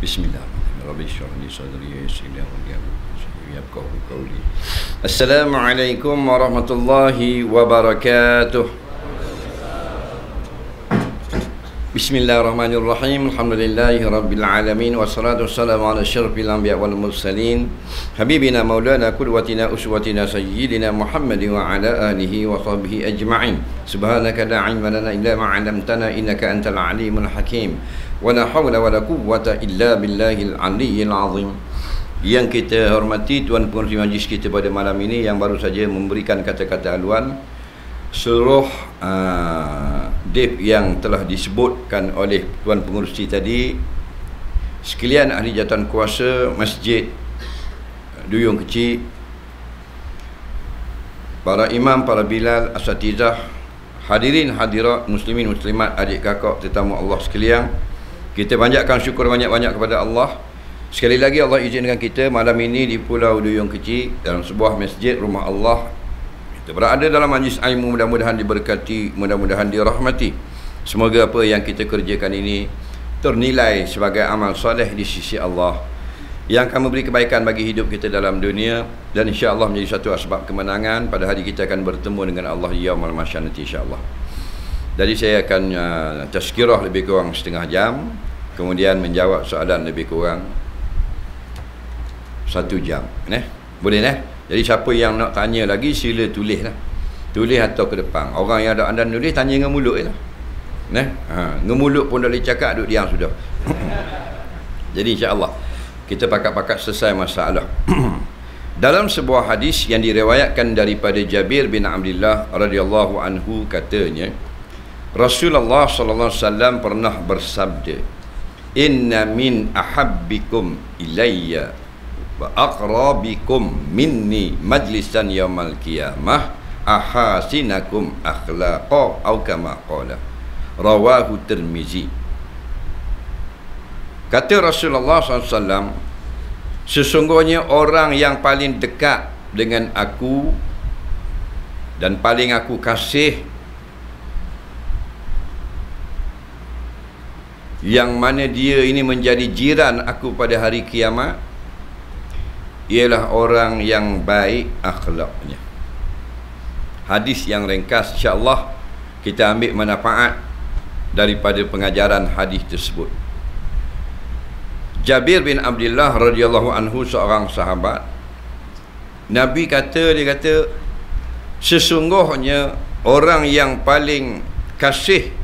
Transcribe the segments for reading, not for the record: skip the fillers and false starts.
Bismillahirrahmanirrahim. Rabbi shrah li sadri wa yassir li amri yafqahu qawli. Assalamualaikum warahmatullahi wabarakatuh. Bismillahirrahmanirrahim. Alhamdulillahi rabbil alamin wassalatu wassalamu ala asyrafil anbiya wal mursalin habibina maulana qudwatina uswatina sayyidina Muhammadin wa ala alihi wa sahbihi ajma'in. Subhanaka la ilma lana illa ma 'allamtana innaka antal alimul hakim. Wala hawla wala quwwata illa billahil aliyyil azim. Yang kita hormati tuan pengerusi majlis kita pada malam ini yang baru saja memberikan kata-kata haluan seluruh dep yang telah disebutkan oleh tuan pengerusi tadi, sekalian ahli jawatan kuasa Masjid Duyung Kecil, para imam, para bilal, asatizah, hadirin hadirat, muslimin muslimat, adik kakak tetamu Allah sekalian. Kita panjatkan syukur banyak-banyak kepada Allah. Sekali lagi Allah izinkan kita malam ini di Pulau Duyung Kecil dalam sebuah masjid rumah Allah. Kita berada dalam majlis ilmu, mudah-mudahan diberkati, mudah-mudahan dirahmati. Semoga apa yang kita kerjakan ini ternilai sebagai amal soleh di sisi Allah yang akan memberi kebaikan bagi hidup kita dalam dunia, dan insya-Allah menjadi satu asbab kemenangan pada hari kita akan bertemu dengan Allah di yaumul mahsyar nanti insya-Allah. Jadi saya akan tazkirah lebih kurang setengah jam, kemudian menjawab soalan lebih kurang 1 jam. Boleh. Jadi siapa yang nak tanya lagi sila tulislah. Tulis atau ke depan. Orang yang ada anda nulis tanya dengan mulut je lah. Dengan mulut pun dah boleh cakap, duduk diam sudah. Jadi insya-Allah kita pakat-pakat selesai masalah. Dalam sebuah hadis yang diriwayatkan daripada Jabir bin Abdullah radhiyallahu anhu, katanya Rasulullah sallallahu alaihi wasallam pernah bersabda, "Inna min ahabbikum ilayya wa aqrabikum minni majlisan yaumal qiyamah ahasinakum akhlaqa atau kama qala." Rawahu Tirmizi. Kata Rasulullah SAW, sesungguhnya orang yang paling dekat dengan aku dan paling aku kasih, yang mana dia ini menjadi jiran aku pada hari kiamat, ialah orang yang baik akhlaknya. Hadis yang ringkas, insya-Allah kita ambil manfaat daripada pengajaran hadis tersebut. Jabir bin Abdullah radhiyallahu anhu seorang sahabat. Nabi kata, dia kata sesungguhnya orang yang paling kasih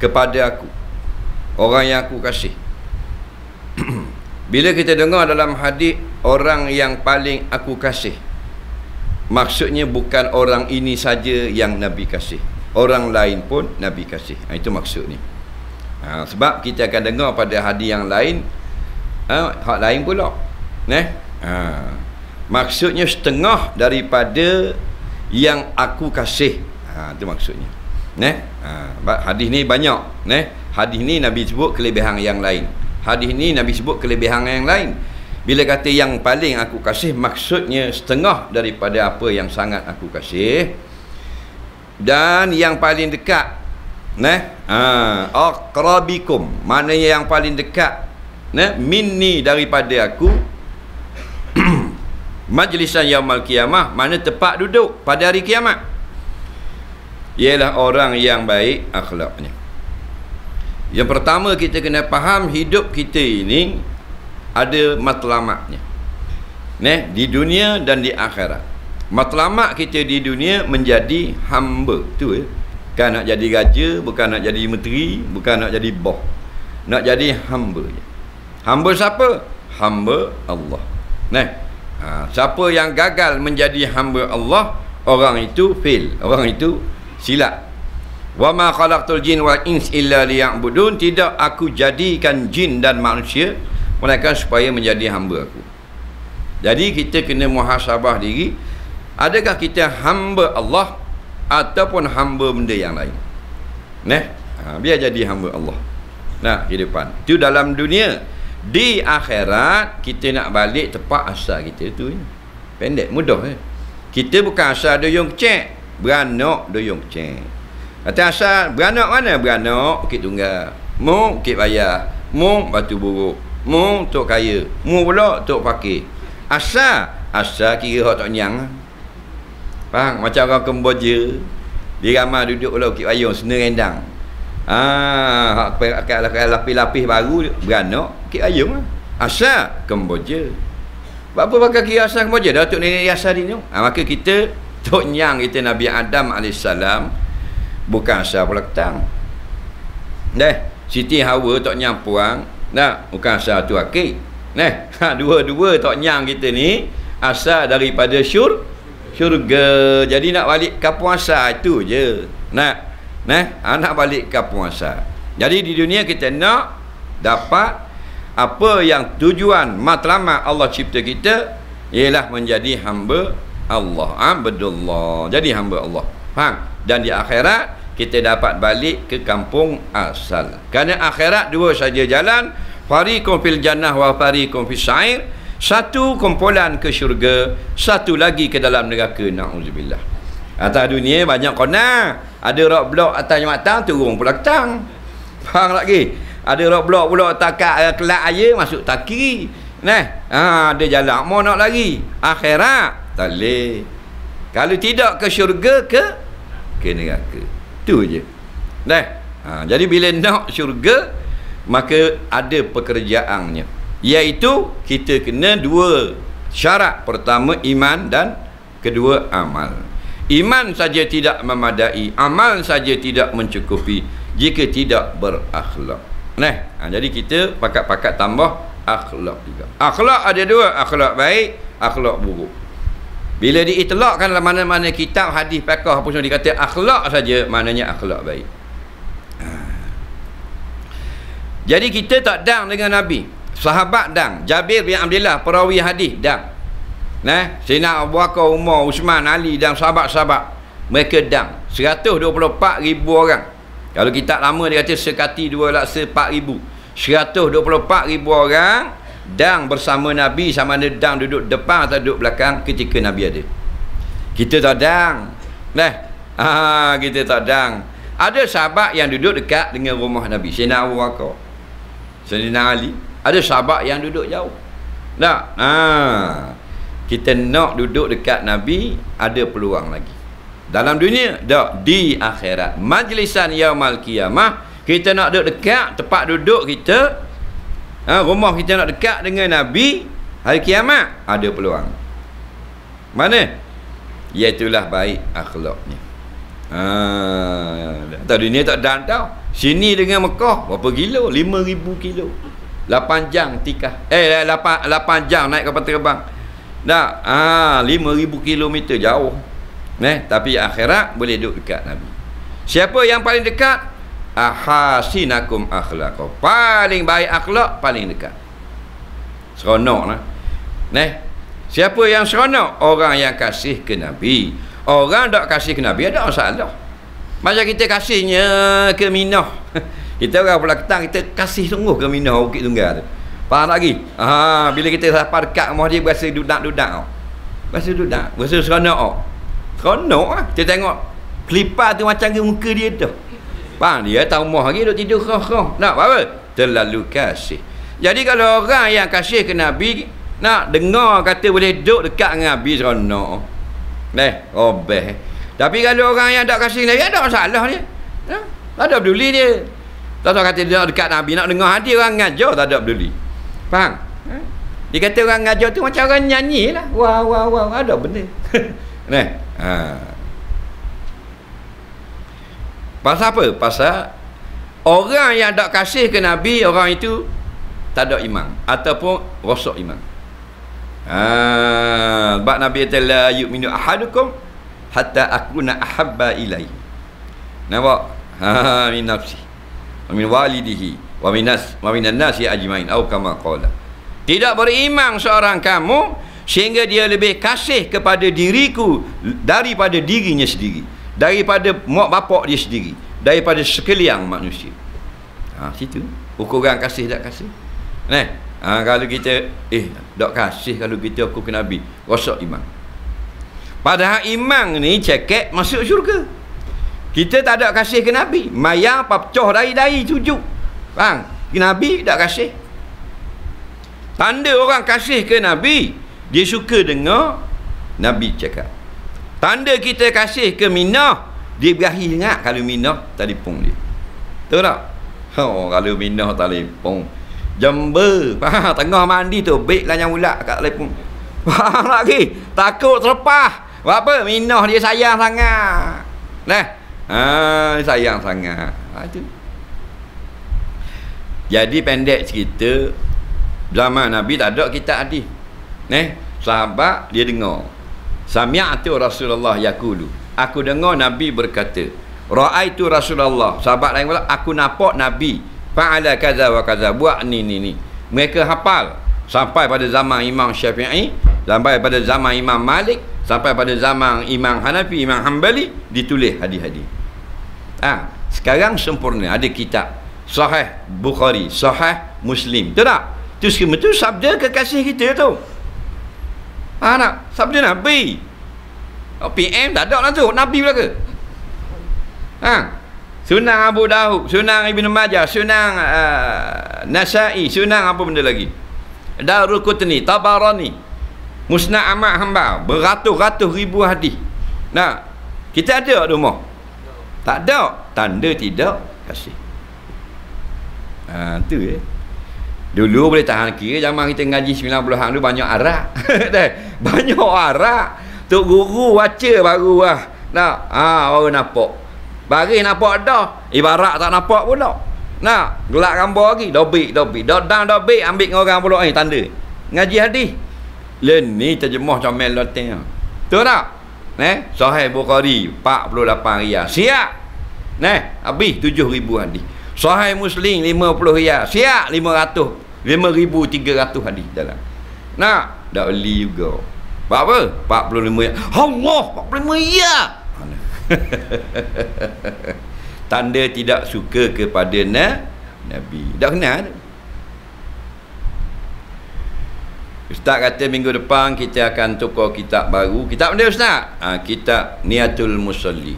kepada aku, orang yang aku kasih. Bila kita dengar dalam hadis orang yang paling aku kasih, maksudnya bukan orang ini saja yang Nabi kasih, orang lain pun Nabi kasih. Itu maksudnya. Sebab kita akan dengar pada hadis yang lain hak lain pula. Maksudnya setengah daripada yang aku kasih. Itu maksudnya. Hadis ni banyak. Hadis ni Nabi sebut kelebihan yang lain. Hadis ni Nabi sebut kelebihan yang lain. Bila kata yang paling aku kasih, maksudnya setengah daripada apa yang sangat aku kasih. Dan yang paling dekat, aqrabikum, maknanya yang paling dekat, minni, daripada aku, majlisan yaumul qiyamah, mana tempat duduk pada hari kiamat, ialah orang yang baik akhlaknya. Yang pertama kita kena faham, hidup kita ini ada matlamatnya, di dunia dan di akhirat. Matlamat kita di dunia menjadi hamba, tu bukan nak jadi raja, bukan nak jadi menteri, bukan nak jadi bos, nak jadi hamba je. Hamba siapa? Hamba Allah. Siapa yang gagal menjadi hamba Allah, orang itu fail, orang itu silap. Wa ma khalaqtul jin wal ins illa liya'budun, tidak aku jadikan jin dan manusia melainkan supaya menjadi hamba aku. Jadi kita kena muhasabah diri, adakah kita hamba Allah ataupun hamba benda yang lain. Biar jadi hamba Allah di depan. Itu dalam dunia. Di akhirat kita nak balik tempat asal kita tu. Pendek, mudah. Kita bukan asal Duyung Kecil, beranak Duyung Kecil. Kata asal beranak mana? Beranak Bukit Tunggal. Mu kit bayar, mu batu buruk, mu tok kaya, mu pula tok fakir. Asal kira hak tak nyang. Faham? Macam orang Kemboja. Dia ramai duduk pula Bukit Payung, Sena Rendang. Hak lapis-lapis baru beranak Bukit Payung. Asal Kemboja. Apa pakai kira asal Kemboja? Datuk nenek asal dia tu. Maka kita tok nyang kita Nabi Adam AS bukan asal pula ketang. Siti Hawa tok nyang puang. Bukan asal tu akik. Dua-dua tok nyang kita ni asal daripada syurga. Jadi nak balik kampung asal itu je. Nak balik kampung asal. Jadi di dunia kita nak dapat apa yang tujuan matlamat Allah cipta kita ialah menjadi hamba Allah. Abdullah. Jadi hamba Allah. Faham? Dan di akhirat kita dapat balik ke kampung asal. Kerana akhirat dua saja jalan. Fariqun fil jannah wa fariqun fis sa'ir. Satu kumpulan ke syurga, satu lagi ke dalam neraka. Na'udzubillah. Atas dunia banyak kona. Ada rock blok atas jambatan, turun pula ketang. Faham lagi? Ada rock blok pula takat kelak air, masuk tak kiri. Ada jalan mau nak lagi. Akhirat tak boleh. Kalau tidak ke syurga, ke neraka. Tu je. Jadi bila nak syurga, maka ada pekerjaannya. Iaitu kita kena dua syarat. Pertama iman dan kedua amal. Iman saja tidak memadai, amal saja tidak mencukupi jika tidak berakhlak. Jadi kita pakat-pakat tambah akhlak juga. Akhlak ada dua, akhlak baik, akhlak buruk. Bila diitlakkan dalam mana-mana kitab, hadis, fiqh apa semua dikata akhlak saja, maknanya akhlak baik. Jadi kita tak dang dengan Nabi. Sahabat dang. Jabir bin Abdullah perawi hadis dang. Sayyidina Abu Bakar, Umar, Uthman, Ali dan sahabat-sahabat mereka dang 124,000 orang. Kalau kitab lama dia kata sekati 204,000. 124,000 orang dang bersama Nabi, sama ada dang duduk depan atau duduk belakang ketika Nabi ada. Kita tak dang. Kita tak dang. Ada sahabat yang duduk dekat dengan rumah Nabi, Sayyidina Abu Bakar, Sayyidina Ali. Ada sahabat yang duduk jauh. Kita nak duduk dekat Nabi, ada peluang lagi. Dalam dunia, tak. Di akhirat, majlisan yaumal qiyamah, kita nak duduk dekat tempat duduk kita, rumah kita nak dekat dengan Nabi, hari kiamat, ada peluang. Mana? Iaitulah baik akhlaknya. Tak, dunia tak dan tau. Sini dengan Mekah berapa kilo? 5,000 kilo. 8 jam tikah. 8 jam naik kapal terbang. 5,000 kilometer jauh. Tapi akhirat boleh duduk dekat Nabi. Siapa yang paling dekat? Ahasinakum akhlaqah. Paling baik akhlak, paling dekat. Seronok Siapa yang seronok? Orang yang kasih ke Nabi. Orang tak kasih ke Nabi ada masalah. Macam kita kasihnya ke Minah. Kita orang pula ketang, kita kasih sungguh ke Minah Bukit Tunggal tu. Faham lagi? Bila kita sampai dekat rumah dia, berasa dudak-dudak. Berasa dudak, berasa seronok. Seronok lah. Kita tengok kelipar tu macam ke muka dia tu. Faham? Dia tahu rumah lagi duduk tidur kau. Nak apa? Terlalu kasih. Jadi kalau orang yang kasih ke Nabi, nak dengar kata boleh duduk dekat dengan Nabi, seronok. Obeh. Tapi kalau orang yang tak kasih Nabi, ada masalah dia. Tak ada peduli dia. Tak tahu kata dia dekat Nabi, nak dengar hadis orang ngajar, tak ada peduli. Faham? Dia kata orang ngajar tu macam orang nyanyi lah. Wah, ada benda. Pasal apa? Pasal orang yang tak kasih ke Nabi, orang itu tak ada iman ataupun rosak iman. Sebab Nabi kata la yu'minu ahadukum hatta akuna ahabba ilaihi. Nampak? Min nafsi wa min walidihi wa minan nasi ajmain atau kama qala. Tidak beriman seorang kamu sehingga dia lebih kasih kepada diriku daripada dirinya sendiri, daripada mak bapak dia sendiri, daripada sekalian manusia. Situ ukuran kasih tak kasih. Kalau kita tak kasih, kalau kita aku ke Nabi, rosak iman. Padahal iman ni cekek masuk syurga. Kita tak ada kasih ke Nabi, mayang pecah dari-dari tujuh. Faham? Nabi tak kasih. Tanda orang kasih ke Nabi, dia suka dengar Nabi cakap. Tanda kita kasih ke Minah, dia berakhir ingat kalau Minah telefon dia. Tahu tak? Kalau Minah telefon jember, tengah mandi tu baiklah yang ulak kat telefon. Faham lagi? Takut terlepas. Buat apa? Minah dia sayang sangat. Nah, dia sayang sangat. Itu. Jadi pendek cerita, zaman Nabi tak ada kitab hadis. Sahabat dia dengar. Sami'tu Rasulullah yaqulu. Aku dengar Nabi berkata. Ra'aitu Rasulullah. Sahabat lain pula, aku nampak Nabi fa'ala kaza wa kaza, buat ni. Mereka hafal sampai pada zaman Imam Syafi'i, sampai pada zaman Imam Malik, sampai pada zaman Imam Hanafi, Imam Hanbali, ditulis hadis-hadis. Sekarang sempurna, ada kitab Sahih Bukhari, Sahih Muslim. Betul tak? Itu semua tu sabda kekasih kita tu. Nak sabda Nabi. PM tak ada lah tu, Nabi belaka. Sunan Abu Dawud, Sunan Ibn Majah, Sunan Nasa'i, Sunan apa benda lagi, Daruqutni, Tabarani, Musnad Ahmad Hanbal, beratus-ratus ribu hadis. Nah, kita ada di rumah? Tak ada. Tanda tidak kasih. Tu dulu boleh tahan kira zaman kita ngaji 90-an dulu banyak arak. Banyak arak. Tok guru baca baru lah. Baru nampak. Bagi nampak dah, ibarat tak nampak pula. Gelak gambar lagi, dobik. Dodang dobik, ambil dengan orang pula tanda. Ngaji hadis. Ni terjemah comel loteng. Betul tak? Sahih Bukhari 48 riyal. Siap. Habis 7,000 hadis. Sahih Muslim 50 riyal. Siap 5,300 hadis dalam. Dak beli juga. Buat apa? 45 riyal. Allah, 45 riyal. Tanda tidak suka kepada Nabi. Dah kenal. Ustaz kata minggu depan kita akan tukar kitab baru. Kitab mana Ustaz? Kitab Niyatul Musalli.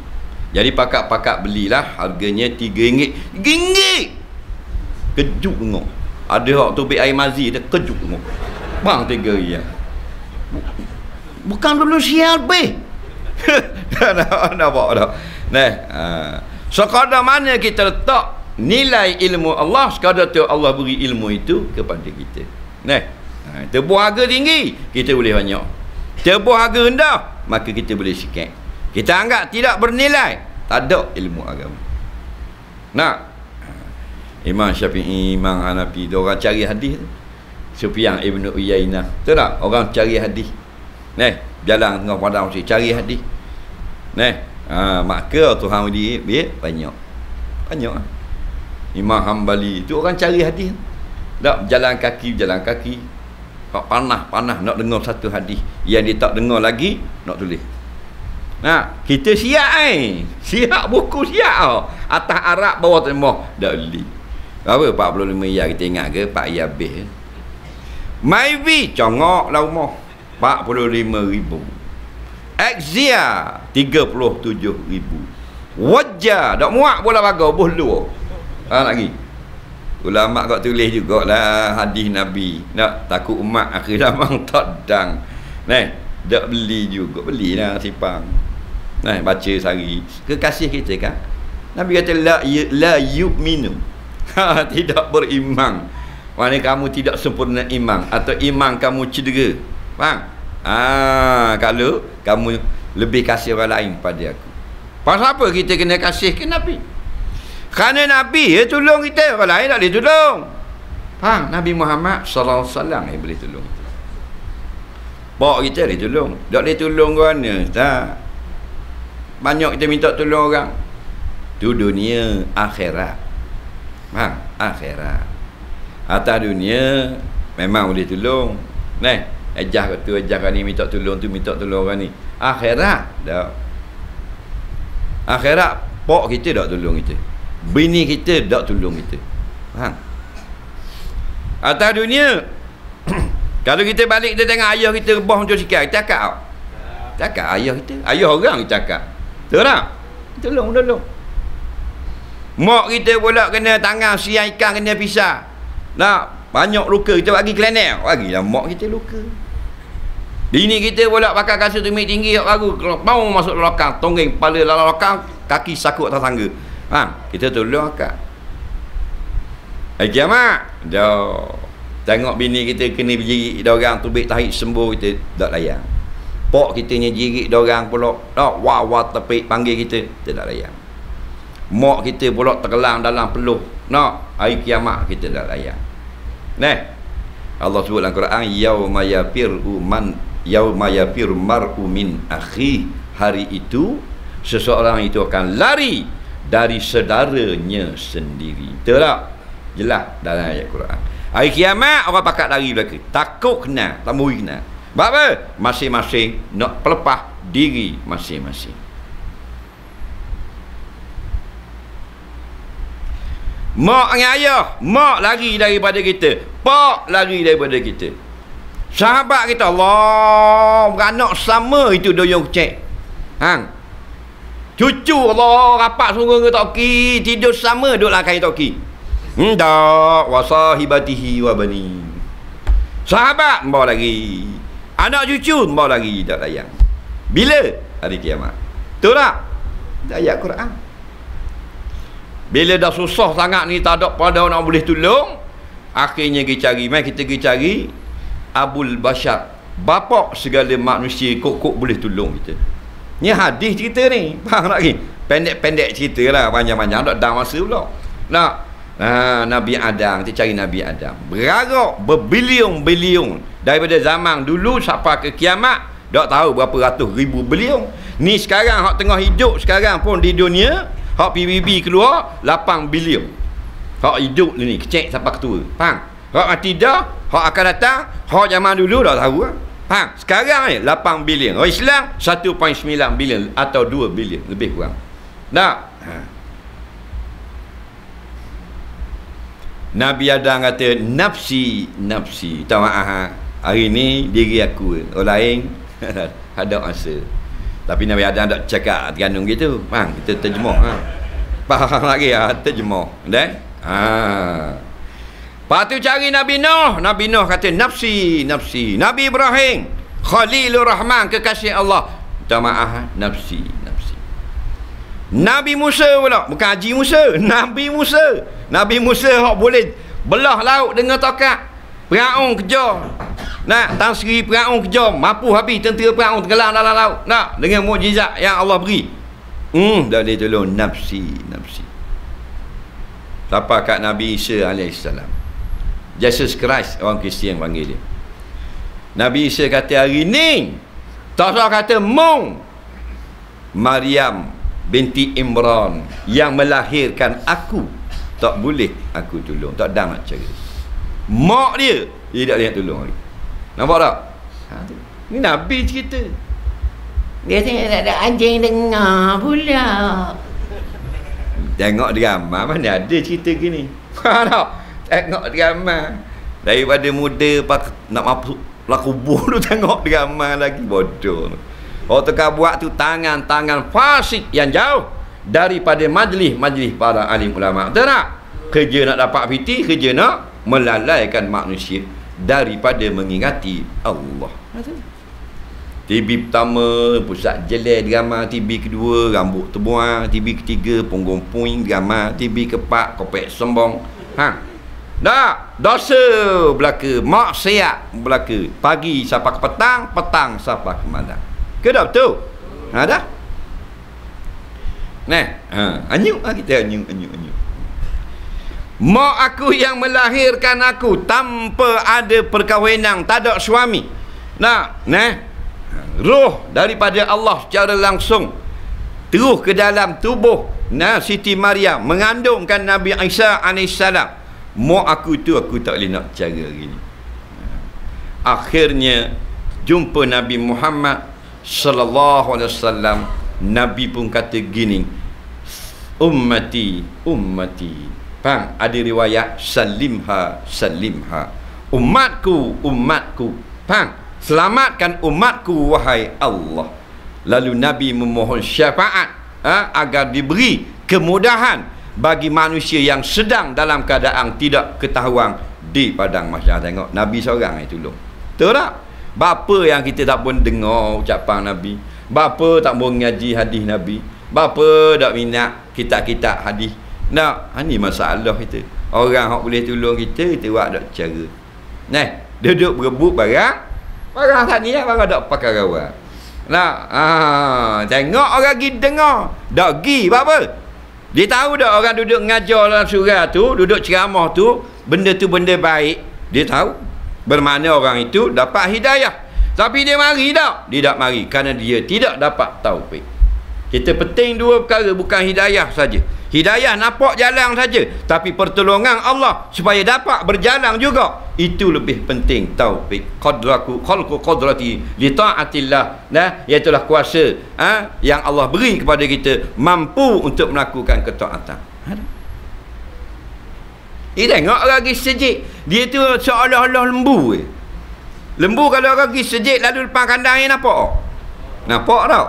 Jadi pakak-pakak belilah, harganya RM3. RM3. Kejut tengok. Ada hak tubik air mazi dia kejut tengok. Bang RM3. Bukan dulu sial be. Nampak dah. Sekadar mana kita letak nilai ilmu Allah, sekadar tu Allah beri ilmu itu kepada kita. Tebuh harga tinggi, kita boleh banyak. Tebuh harga rendah, maka kita boleh sikit. Kita anggap tidak bernilai, tak ada ilmu agama. Imam Syafi'i, Imam Hanafi, dia orang cari hadis. Sufyan Ibn Uyainah, betul tak? Orang cari hadis. Jalan tengah padang cari hadis. Maka Tuhan dia banyak. Imam Hanbali tu orang cari hadis. Tak jalan kaki. Kau panah nak dengar satu hadis yang dia tak dengar lagi, nak tulis. Kita siap siap buku siap atas Arab bawah tembok dak beli. Berapa 45 riyal kita ingat ke? 4 riyal habis. Maybe congok lah rumah 45,000. Exia 37,000. Wajah dak muak bola bagus bolu. Lagi ulama kau tulis jugalah hadis Nabi. Nak takut umat akhir zaman tak dang. Dak beli juga, belilah simpang. Baca sehari. Kekasih kita kan. Nabi kata la yu'minu. Tidak beriman. Maknanya kamu tidak sempurna iman atau iman kamu cedera. Faham? Kalau kamu lebih kasih orang lain pada aku. Pasal apa kita kena kasih ke Nabi? Kerana Nabi tolong kita, orang lain tak boleh tolong. Faham? Nabi Muhammad sallallahu alaihi wasallam yang boleh tolong kita. Bawa kita boleh tolong. Tak boleh tolong kerana tak. Banyak kita minta tolong orang. Tu dunia akhirat. Faham? Akhirat. Atas dunia memang boleh tolong. Ejah tu ejah kan ni minta tolong tu minta tolong orang ni. Akhirat dak. Akhirat pok kita dak tolong kita. Bini kita dak tolong kita. Faham? Atas dunia kalau kita balik kita tengok ayah kita rebah macam sikit, kita cakap ayah kita, ayah orang kita cakap. Betul tak? Tolong. Mak kita pula kena tangan siang ikan, kena pisah. Nak banyak luka, kita bagi klenek, bagilah mak kita luka. Bini kita pula pakai kasut tumit tinggi baru mau masuk lokang, tonggeng kepala dalam lokang, kaki sakut atas tangga. Kita tolong akak. Kiamat dah tengok bini kita kena berjirik dorang tubik tahi sembuh, kita tak layan. Pok kita nya jirik dorang pula dak wah tepik panggil kita tak layan. Mak kita pula tergelam dalam peluh, nak hari kiamat kita tak layan. Allah sebut dalam Quran, yauma yafiru mar'u min akhi, hari itu seseorang itu akan lari dari saudaranya sendiri. Betul tak? Jelas dalam ayat Quran. Hari kiamat orang pakat lari belaka, takut kena, tak mau kena. Sebab apa? Masing-masing nak pelepah diri masing-masing. Mak dengan ayah, mak lari daripada kita, pak lari daripada kita. Sahabat kita, Allah, beranak sama itu doyong cek. Cucu Allah rapat sungguh ke toki, tidur sama duduk langkai toki. Tak, wasahibatihi wa bani. Sahabat bawa lagi, anak cucu bawa lagi, tak layan. Bila? Hari kiamat. Betul tak? Ayat Quran. Bila dah susah sangat ni, tak ada pada nak boleh tolong, akhirnya kita cari, mai kita pergi cari Abul Bashar, bapak segala manusia, kok boleh tolong kita. Ni hadis cerita ni, faham tak lagi? Pendek-pendek cerita lah, panjang-panjang tak dah masa pula. Nabi Adam, kita cari Nabi Adam, berarak berbilion-bilion daripada zaman dulu sampai ke kiamat, tak tahu berapa ratus ribu bilion. Ni sekarang hak tengah hidup sekarang pun di dunia, hak PBB keluar 8 bilion. Hak hidup ni kecek sampai ketua, faham? Hak mati dah, hak akan datang, hak zaman dulu dah tahu lah. Faham? Sekarang ni 8 bilion. Orang Islam 1.9 bilion atau 2 bilion lebih kurang. Tak? Nabi Adam kata nafsi. Tak maaf, hari ni diri aku, orang lain ada masa. Tapi Nabi Adam tak cakap tergantung gitu. Faham? Kita terjemah. Faham lagi terjemah. Lepas tu cari Nabi Nuh. Nabi Nuh kata nafsi. Nabi Ibrahim Khalilur Rahman, kekasih Allah, tak maaf, nafsi. Nabi Musa pula, bukan Haji Musa, Nabi Musa hak boleh belah laut dengan tokat. Peraung kejar, Tan Sri peraung kejar, mampu habis tentera peraung tenggelam dalam laut, dengan mukjizat yang Allah beri. Dah dia tolong nafsi. Sampai kat Nabi Isa alaihissalam, Jesus Christ orang Kristian panggil dia. Nabi Isa kata hari ni tak salah kata Maryam binti Imran yang melahirkan aku, tak boleh aku tolong, tak ada nak cari. Mak dia tak boleh nak tolong lagi. Nampak tak? Ni Nabi cerita. Dia tak ada anjing dengar pula. Tengok drama mana ada cerita gini. Tengok drama daripada muda nak masuk lah kubur tu, tengok drama lagi, bodoh. Orang tukar buat tu tangan-tangan fasik yang jauh daripada majlis para alim ulama. Betul tak? Kerja nak dapat fiti, kerja nak melalaikan manusia daripada mengingati Allah. TV pertama pusat jelek drama, TV kedua rambut terbuang, TV ketiga punggung puing drama, TV keempat kopek sombong. Tak, dosa belaka, maksiat belaka, pagi sampai ke petang sampai ke malam. Ke dah betul? Dah. Anyuk kita anyuk. Mak aku yang melahirkan aku tanpa ada perkahwinan, tak ada suami. Roh daripada Allah secara langsung terus ke dalam tubuh Siti Maryam, mengandungkan Nabi Isa alaihissalam. Mak aku tu aku tak boleh nak cara gini. Akhirnya jumpa Nabi Muhammad sallallahu alaihi wasallam. Nabi pun kata gini, ummati. Faham? Ada riwayat salimha. Umatku. Faham? Selamatkan umatku wahai Allah. Lalu Nabi memohon syafaat agar diberi kemudahan bagi manusia yang sedang dalam keadaan tidak ketahuan di padang mahsyar. Tengok, Nabi seorang yang tolong. Betul tak? Bapa yang kita tak pun dengar ucapan Nabi, bapa tak pun ngaji hadis Nabi, bapa tak minat kitab-kitab hadis. Nah, ini masalah kita. Orang yang boleh tolong kita, kita buat tak cara. Nah, duduk berebut barang tak ni lah, barang tak pakai rawat. Nah, tengok orang pergi dengar. Tak pergi, apa? Dia tahu tak orang duduk ngajar dalam surah tu, duduk ceramah tu, benda tu benda baik. Dia tahu. Bermakna orang itu dapat hidayah. Tapi dia mari tak? Dia tak mari kerana dia tidak dapat taufik. Kita penting dua perkara, bukan hidayah saja. Hidayah nampak jalan saja, tapi pertolongan Allah supaya dapat berjalan juga, itu lebih penting. Taufik, qadraku khalqu qadrati li taatillah, nah, iaitulah kuasa yang Allah beri kepada kita, mampu untuk melakukan ketaatan. Tengok orang pergi sejik, dia tu seolah-olah lembu. Lembu kalau orang pergi sejik lalu depan kandang dia nampak. Nampak tak?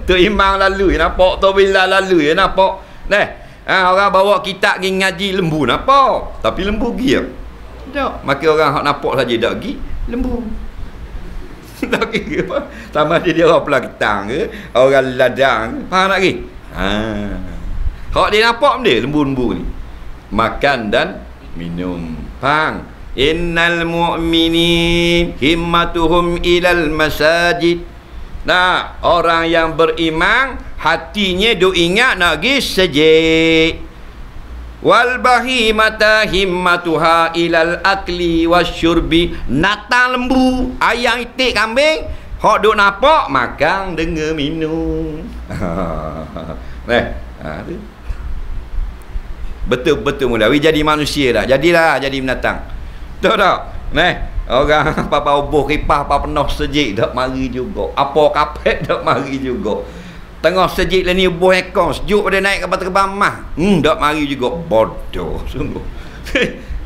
Tu imam lalu nampak, tu bila lalu nampak. Orang bawa kitab pergi ngaji, lembu nampak, tapi lembu pergi tak. Maka orang hak nampak saja tak pergi, lembu. Tak pergi apa? Sama dia orang pelakitang ke, orang ladang, faham tak lagi? Hak dia nampak benda lembu-lembu ni. Makan dan minum. Faham? Innal mu'minin himmatuhum ilal masajid. Nah, orang yang beriman hatinya duk ingat nak pergi sejik. Wal bahimata himmatuha ilal akli wasyurbi. Natang lembu, ayam, itik, kambing, hok duk nampak makan dengar minum. Betul-betul mula jadi manusia dah. Jadilah jadi binatang. Betul tak? Orang apa-apa ubuh kipah apa penuh sejik tak mari juga. Apa kapet tak mari juga. Tengah sejik lah ni ubuh ekor, sejuk pada naik kapal terbang mah. Tak mari juga. Bodoh sungguh.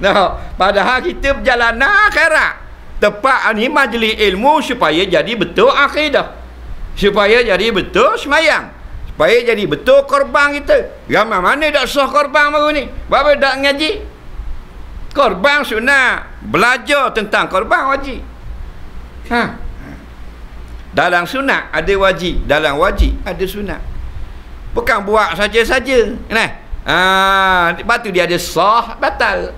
Nah, padahal kita berjalan akhirat. Tepat ni majlis ilmu supaya jadi betul akidah. Supaya jadi betul semayang. Supaya jadi betul korban kita. Ramai mana tak sah korban baru ni? Berapa tak ngaji? Korban sunnah. Belajar tentang korban wajib. Dalam sunnah ada wajib, dalam wajib ada sunnah. Bukan buat saja-saja. Lepas tu dia ada sah, batal.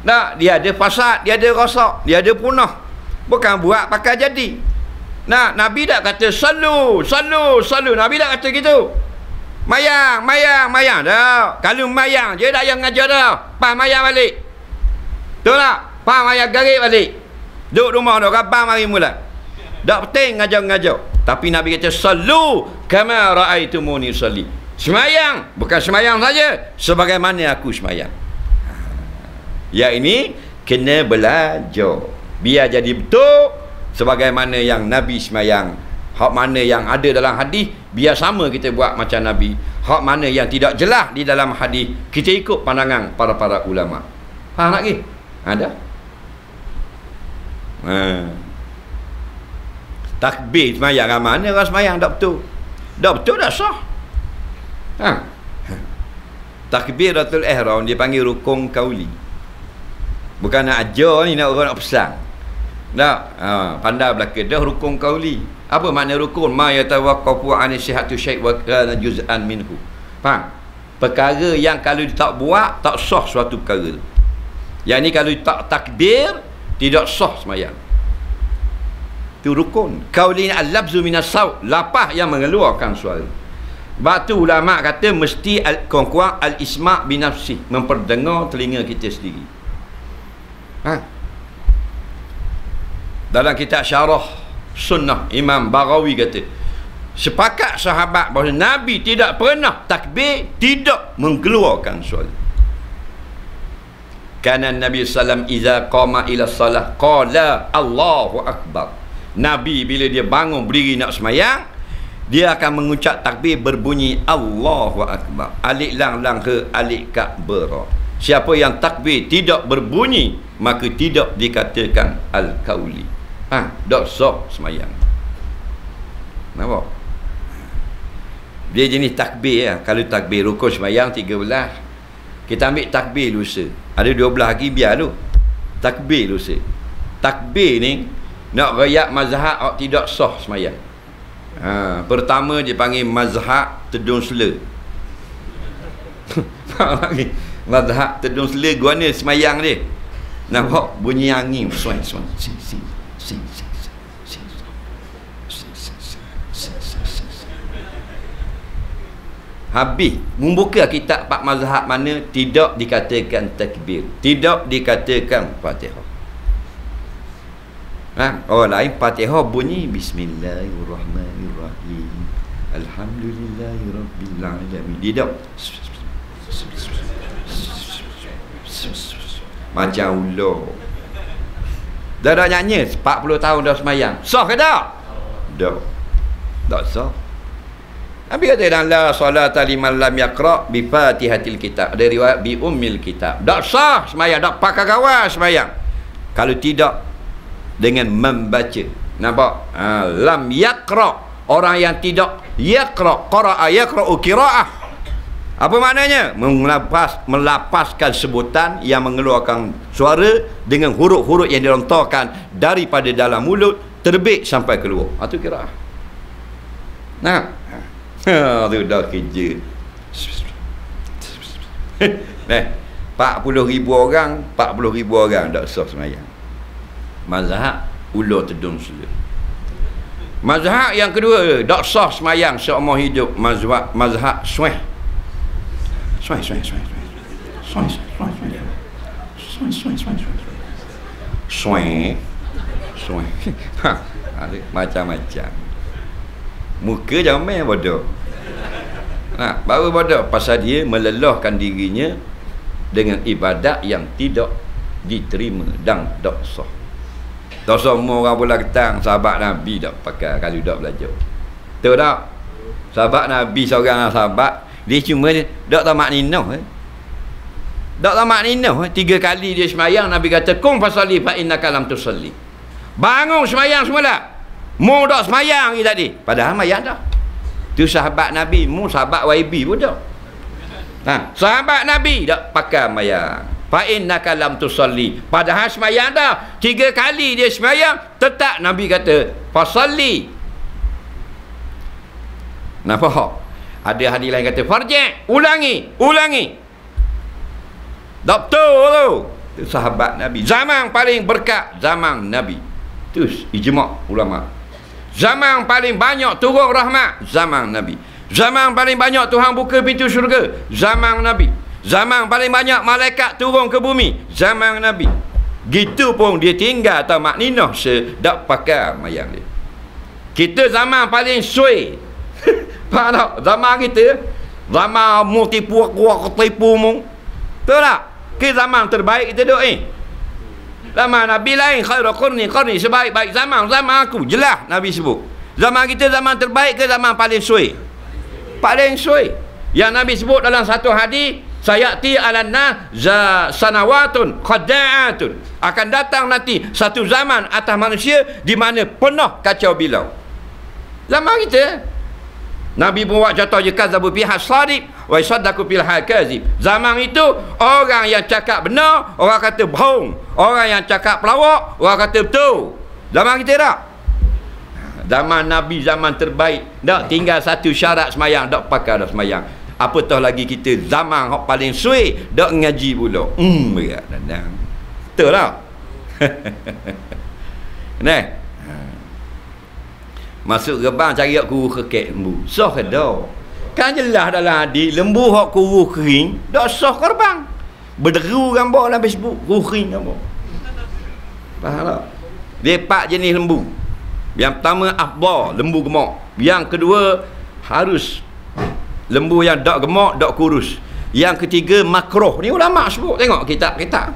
Nah, dia ada fasad, dia ada rosak, dia ada punah. Bukan buat pakai jadi. Nah, Nabi tak kata salu. Nabi tak kata gitu. Mayang. Dah. Kalau mayang je dah yang ngajar dah. Pas mayang balik. Betul tak? Pas mayang garik balik. Duduk rumah dah, rabang mari mula. Tak penting ngajar-ngajar. Tapi Nabi kata salu kama raaitumuni usalli. Semayang, bukan semayang saja, sebagaimana aku semayang. Ya, ini kena belajar. Biar jadi betul sebagaimana yang Nabi semayang. Hak mana yang ada dalam hadis, biar sama kita buat macam Nabi. Hak mana yang tidak jelas di dalam hadis, kita ikut pandangan para ulama. Faham lagi? Ada? Takbir semayang, mana orang semayang tak betul? Tak betul, tak sah. Takbiratul ihram dia panggil rukun kauli. Bukan nak ajar ni, nak orang nak pesan. Tak, pandai belaka dah rukun kauli. Apa makna rukun? Ma yatawaqqafu an sihhatu syai' wa kana juz'an minhu. Faham? Perkara yang kalau tak buat tak sah suatu perkara. Yang ni kalau tak takbir tidak sah semayang. Itu rukun. Kauli al-lafzu minas saut, lapah yang mengeluarkan suara. Sebab tu ulama kata mesti al-qanqwa al-isma' binafsi, memperdengar telinga kita sendiri. Dalam kitab Syarah Sunnah, Imam Baghawi kata sepakat sahabat bahawa Nabi tidak pernah takbir tidak mengeluarkan suara. Kana Nabi sallam iza qama ila salah qala Allahu akbar. Nabi bila dia bangun berdiri nak semayang, dia akan mengucap takbir berbunyi Allahu akbar. Alif lam lam he alif ka bara. Siapa yang takbir tidak berbunyi maka tidak dikatakan al-qauli. Tak sah semayang. Nampak? Dia jenis takbir ya. Kalau takbir rukun semayang 13. Kita ambil takbir lusa. Ada 12 lagi biar tu. Takbir lusa. Takbir ni nak rayak mazhab awak tidak sah semayang. Pertama dia panggil mazhab tedung sela. Faham lagi? Mazhab tedung sela guana semayang dia. Nampak bunyi angin suai. Habis membuka kitab pak mazhab mana tidak dikatakan takbir, tidak dikatakan Fatihah. Orang lain Fatihah bunyi Bismillahirrahmanirrahim, Alhamdulillahirabbil alamin. Dia macam ular. Dah nyanyi 40 tahun dah semayang. Sah ke tak? Tak sah. Nabi kata dalam la salata liman lam yaqra bi fatihatil kitab. Ada riwayat bi ummil kitab. Tak sah semayang, tak pakai kawal semayang kalau tidak dengan membaca. Nampak? Lam yaqra, orang yang tidak yaqra, qara'a yaqra'u qira'ah. Apa maknanya? Melapaskan sebutan yang mengeluarkan suara dengan huruf-huruf yang dilontarkan daripada dalam mulut terbit sampai keluar. Itu qira'ah. Tu dah kerja. 40,000 orang tak sah semayang. Mazhab ular tedung sela. Mazhab yang kedua tak sah semayang seumur hidup, mazhab suai. Macam-macam. Muka jangan main bodoh. Baru bodoh pasal dia melelahkan dirinya dengan ibadat yang tidak diterima dan tak sah. Tak semua orang pula ketang sahabat Nabi tak pakai kalau tak belajar. Tahu tak? Sahabat Nabi seorang sahabat, dia cuma tak tamak ninah. Tak tamak ninah. 3 kali dia semayang, Nabi kata kum fasalli fa innaka lam tusalli. Bangun semayang semula. Mu tak semayang ni tadi. Padahal semayang dah. Tu sahabat Nabi. Mu sahabat YB pun dah. Sahabat Nabi tak pakai semayang. Fa innaka lam tusalli. Padahal semayang dah. 3 kali dia semayang, tetap Nabi kata fasalli. Nampak? Ada hadis lain kata farji', ulangi. Tak betul tu. Tu sahabat Nabi. Zaman paling berkat zaman Nabi. Tu ijma' ulama. Zaman paling banyak turun rahmat zaman Nabi. Zaman paling banyak Tuhan buka pintu syurga zaman Nabi. Zaman paling banyak malaikat turun ke bumi zaman Nabi. Gitu pun dia tinggal tamak ninah sedak pakai mayang dia. Kita zaman paling suai. Faham tak? Zaman kita zaman mu tipu aku tipu mu. Betul tak? Kita zaman terbaik kita duk Zaman Nabi lain, khairul qurni sebaik-baik zaman aku. Jelas Nabi sebut. Zaman kita zaman terbaik ke zaman paling suai? Paling suai. Yang Nabi sebut dalam satu hadis, sayati alanna sanawatun khada'atun. Akan datang nanti satu zaman atas manusia di mana penuh kacau bilau. Zaman kita Nabi pun buat contoh je kazabu biha sadiq wa yasaddaqu bil hakazib. Zaman itu orang yang cakap benar, orang kata bohong. Orang yang cakap pelawak, orang kata betul. Zaman kita tak? Zaman Nabi zaman terbaik. Tak tinggal satu syarat semayang, tak pakai dah semayang. Apatah lagi kita zaman yang paling suai, tak ngaji pula. Berat dandang. Betul tak? Nah. Masuk gerbang cari hak kuru kekek lembu. Sah ke dah? Kan jelas dalam hadis lembu hak kuru kering, dak sah gerbang. Berderu gambar dalam Facebook, kuru kering gambar. Faham tak? Dia 4 jenis lembu. Yang pertama afdal, lembu gemuk. Yang kedua harus lembu yang dak gemuk, dak kurus. Yang ketiga makruh. Ni ulama sebut, tengok kitab-kitab.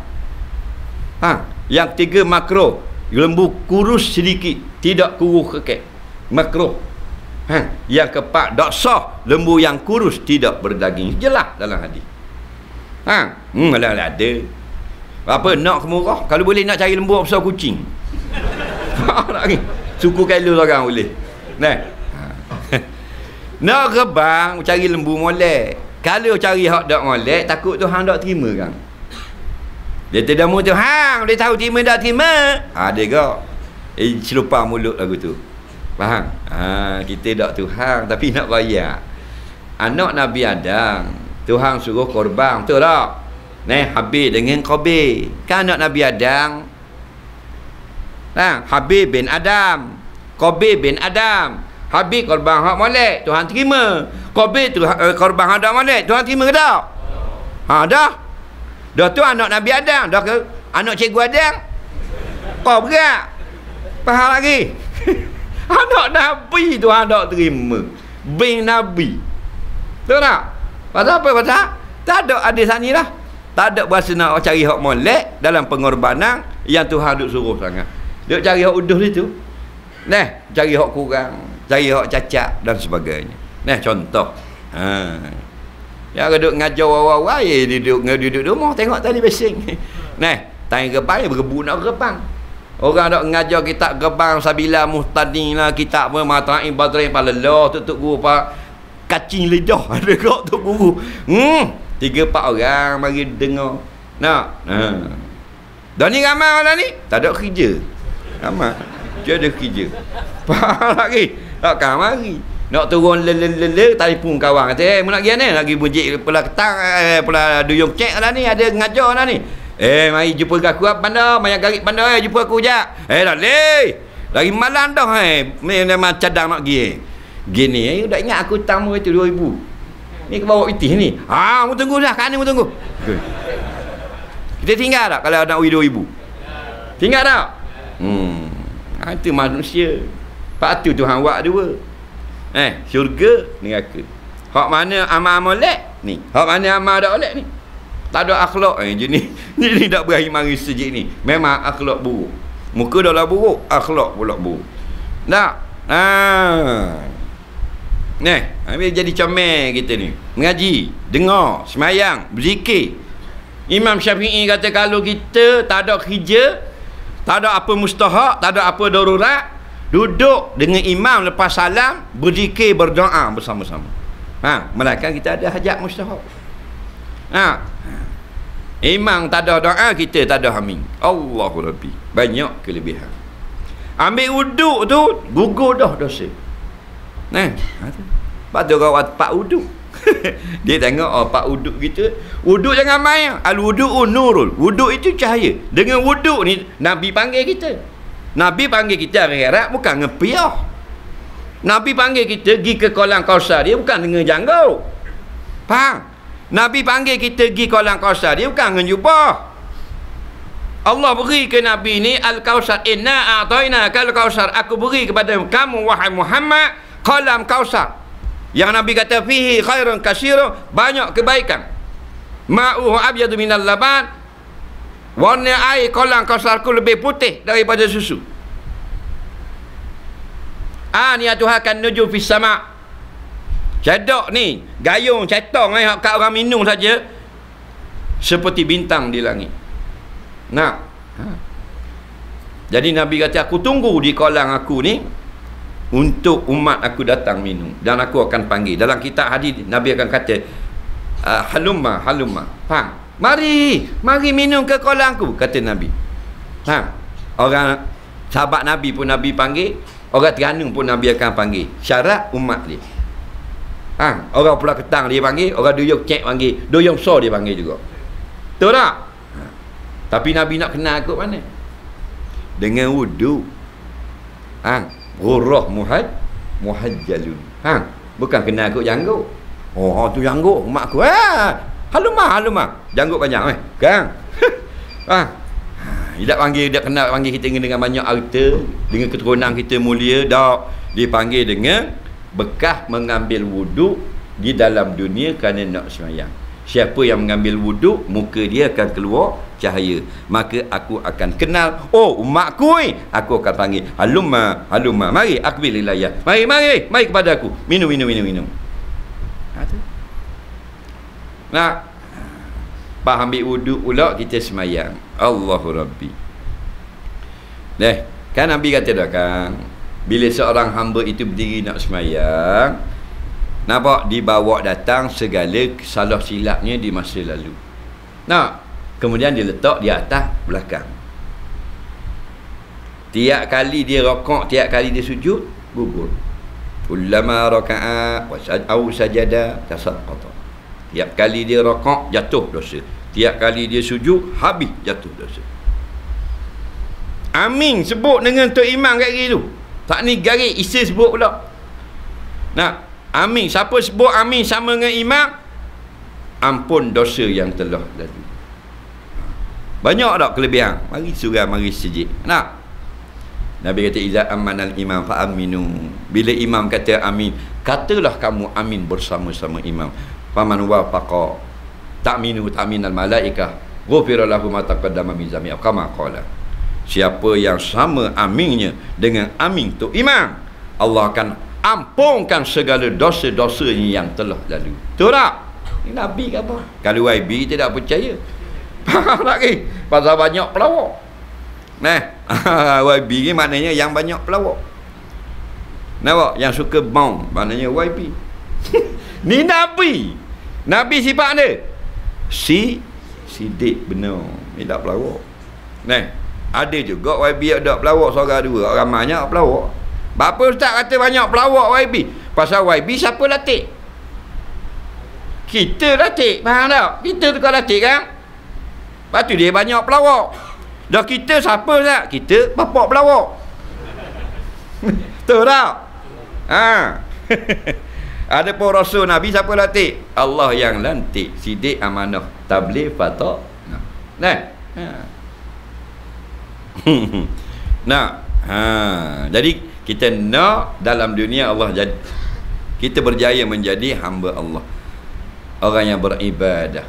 Yang ketiga makruh, lembu kurus sedikit, tidak kuru kekek. Makruh. Yang keempat tak sah, lembu yang kurus tidak berdaging. Jelas dalam hadis. Ada. Apa nak kemurah? Kalau boleh nak cari lembu besar kucing. Suku kailu orang boleh. Nak rebang cari lembu molek. Kalau cari hak dak molek, takut Tuhan dak terima kan. Dia tidak mu Tuhan, dia tahu terima dak terima. Ada gak? Selupa mulut lagu tu. Faham? Kita dak Tuhan tapi nak bayar. Anak Nabi Adam, Tuhan suruh korban, betul tak? Habil dengan Qabil. Kan anak Nabi Adam. Habil bin Adam, Qabil bin Adam. Habil korban hak molek, Tuhan terima. Qabil tu korban hak dak molek, Tuhan terima ke tak? Dah. Dah tu anak Nabi Adam, dah ke anak cikgu Adam. Kau berat. Faham lagi? Anak Nabi Tuhan tak terima. Bin Nabi. Betul tak? Pasal apa? Pasal tak ada hadis ni lah. Tak ada berasa nak cari hak molek dalam pengorbanan yang Tuhan duk suruh sangat. Duk cari hak uduh itu. Cari hak kurang, cari hak cacat dan sebagainya. Contoh. Yang duduk ngajar wawa-wawa, duduk rumah tengok tali basing. Tanya gebang, berebu nak gebang. Orang dok ngajar kitab gebang Sabila Muhtadin lah, kitab apa Matra'i Badrin Palelah, tutup guru pak kacing lidah ada kok tu guru. 3-4 orang mari dengar. Dah ni ramai orang ni tak ada kerja. Ramai. Dia ada kerja. Faham lagi? Takkan mari. Nak turun lele telefon kawan kata, "Mu nak pergi mana? Lagi bunjik pula ketang pula duyung cek lah ni, ada ngajar lah ni." Mari jumpa aku bandar, banyak garik bandar jumpa aku jap. Tak leh. Lagi malam dah memang cadang nak pergi. Gini dah ingat aku tamu itu 2000. Ni ke bawa pitih ni. Mu tunggu dah, kan ni mu tunggu. Kita tinggal tak kalau nak uji 2000? Tinggal tak? Itu manusia. Patu Tuhan buat dua. Syurga neraka. Hak mana amal molek ni, hak mana amal dak molek ni. Tak ada akhlak ni tak berakhir mari sejik ni. Memang akhlak buruk. Muka dah lah buruk, akhlak pula buruk. Tak? Habis jadi comel kita ni. Mengaji, dengar, semayang, berzikir. Imam Syafi'i kata kalau kita tak ada kerja, tak ada apa mustahak, tak ada apa darurat, duduk dengan imam lepas salam, berzikir, berdoa bersama-sama. Melainkan kita ada hajat mustahak. Imam tak ada doa, kita tak ada haming. Allahu Rabbi. Banyak kelebihan. Ambil wuduk tu, gugur dah dosa. Lepas tu orang pak wuduk. Dia tengok pak wuduk kita. Wuduk jangan main. Al-wudu'u nurul. Wuduk itu cahaya. Dengan wuduk ni Nabi panggil kita. Nabi panggil kita akhirat bukan ngepiah. Nabi panggil kita pergi ke kolam Kausar, dia bukan dengan janggut. Faham? Nabi panggil kita pergi kolam Kausar, dia bukan dengan jubah. Allah beri ke Nabi ni Al-Kausar, inna a'tayna kal Kausar, aku beri kepada kamu wahai Muhammad kolam Kausar. Yang Nabi kata fihi khairun katsirun, banyak kebaikan. Ma'uhu abyadu minal laban, warna air kolam Kausarku lebih putih daripada susu. Aniyatuha kan nuju fis sama'. Cedok ni gayung cetong kat orang minum saja seperti bintang di langit. Jadi Nabi kata aku tunggu di kolam aku ni untuk umat aku datang minum, dan aku akan panggil. Dalam kitab hadis Nabi akan kata halumma faham, mari minum ke kolam aku, kata Nabi. Orang sahabat Nabi pun Nabi panggil, orang Terengganu pun Nabi akan panggil. Syarat umat dia. Orang Pulau Ketang dia panggil, orang Duyung Cek panggil, Duyung So dia panggil juga. Betul tak? Tapi Nabi nak kenal kot mana? Dengan wuduk. Ghurrah muhajjalun. Bukan kenal kot janggut. Tu janggut mak aku. Halumah. Janggut banyak kan? Dia panggil, dia kenal panggil kita dengan banyak harta, dengan keturunan kita mulia, dak dipanggil dengan bekas mengambil wuduk di dalam dunia kerana nak sembahyang. Siapa yang mengambil wuduk, muka dia akan keluar cahaya. Maka aku akan kenal, umatku ni. Aku akan panggil, halumma, mari akbil ilayah. Mari kepada aku. Minum. Pak ambil wuduk pula, kita sembahyang. Allahu Rabbi. Kan Nabi kata dah kan, bila seorang hamba itu berdiri nak sembahyang, Nampak? Dibawa datang segala salah silapnya di masa lalu. Nah, kemudian dia letak di atas belakang. Tiap kali dia rokok, tiap kali dia sujud, gugur. Kullama raka'a au sajada tasaqqata. Tiap kali dia rokok, jatuh dosa. Tiap kali dia sujud, habis jatuh dosa. Amin sebut dengan Tok Imam kat kiri tu. Tak ni garis isi sebut pula. Nah, amin. Siapa sebut amin sama dengan imam, ampun dosa yang telah lalu. Banyak tak kelebihan? Mari surah, mari sejid. Nah, Nabi kata iza amanal imam fa aminu. Bila imam kata amin, katalah kamu amin bersama-sama imam. Faman wafaqa ta'minu ta'minal malaikah ghufira lahu ma taqaddama min zambi kama qala. Siapa yang sama aminnya dengan amin tu imam, Allah akan ampunkan segala dosa-dosanya yang telah lalu. Betul tak? Ini Nabi ke apa? Kalau YB tidak percaya. Faham lagi? Pasal banyak pelawak. Nah, YB ni maknanya yang banyak pelawak. Nampak? Yang suka bom, maknanya YB. Ni Nabi. Nabi sifat dia sidik benar. Ni tak pelawak. Nah, ada juga YB ada pelawak seorang dua. Ramainya pelawak. Bapa ustaz kata banyak pelawak YB? Pasal YB siapa latih? Kita latih. Faham tak? Kita tukar latih kan? Lepas tu dia banyak pelawak. Dah kita siapa tak? Kita bapak pelawak. Betul tak? Ha. Ada pun Rasul Nabi siapa latih? Allah yang lantik. Sidik, amanah, tabligh, fatah. Nah. Ha. Nah. Ha. Jadi kita nak dalam dunia Allah jadi, kita berjaya menjadi hamba Allah, orang yang beribadah.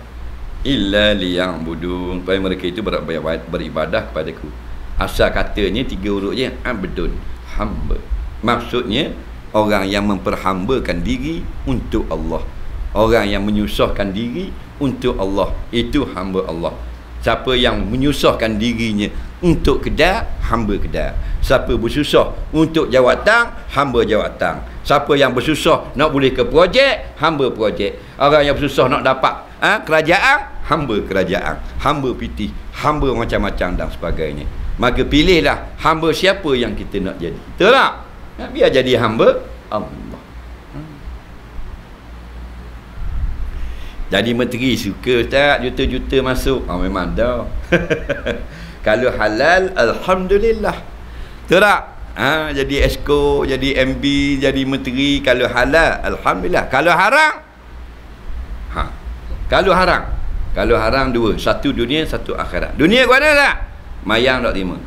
Illa liya'budun, supaya mereka itu beribadah kepadaku. Asal katanya 3 huruf je, abdun, hamba. Maksudnya orang yang memperhambakan diri untuk Allah, orang yang menyusahkan diri untuk Allah, itu hamba Allah. Siapa yang menyusahkan dirinya untuk kedai, hamba kedai. Siapa bersusah untuk jawatan, hamba jawatan. Siapa yang bersusah nak boleh ke projek, hamba projek. Orang yang bersusah nak dapat kerajaan, hamba kerajaan. Hamba piti, hamba macam-macam dan sebagainya. Maka pilihlah hamba siapa yang kita nak jadi. Betul tak? Biar jadi hamba Allah. Jadi menteri suka tak juta-juta masuk? Memang dah. Kalau halal, alhamdulillah. Betul tak? Jadi esko, jadi MB, jadi menteri. Kalau halal, alhamdulillah. Kalau haram, kalau haram 2. Satu dunia, satu akhirat. Dunia ke mana tak? Mayang tak terima.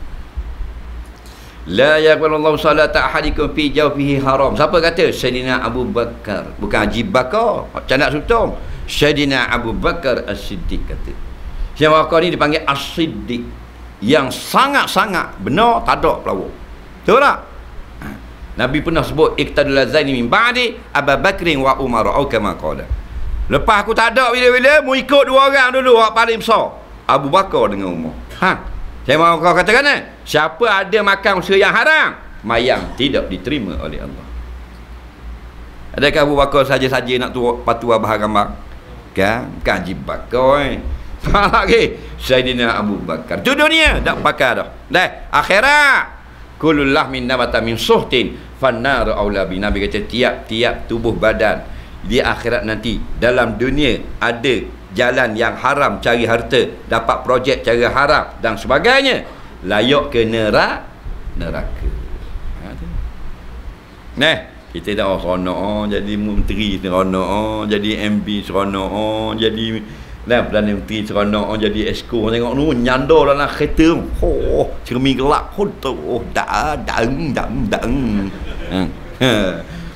La yaqbalullahu salata ahadikum fi jawfihi haram. Siapa kata? Sayyidina Abu Bakar. Bukan Haji Bakar, Canak Sultan. Sayyidina Abu Bakar As-Siddiq kata. Sayyidina Bakar ni dipanggil As-Siddiq, yang sangat-sangat benar, tak ada pelawak. Betul tak? Nabi pernah sebut iqtadul lazaini min ba'di Abu Bakrin wa Umar au kama qala. Lepas aku tak ada bila-bila, mu ikut 2 orang dulu yang paling besar, Abu Bakar dengan Umar. Saya mahu kau katakan siapa ada makan usaha yang haram, mayang tidak diterima oleh Allah. Adakah Abu Bakar saja-saja nak patuah bahagian gambar? Kan Haji Bakar lagi Sayyidina Abu Bakar. Tu dunia tak pakai dah. Dah akhirat kullu lahmin nabata min suhtin fannar aula bi. Nabi kata tiap-tiap tubuh badan di akhirat nanti, dalam dunia ada jalan yang haram cari harta, dapat projek cari haram dan sebagainya, layak ke neraka. Nah, kita dah seronok jadi menteri, seronok jadi MB, seronok jadi Perdana Menteri, seronok jadi esko. Tengok tu nyandar dalam kereta, cermin gelap,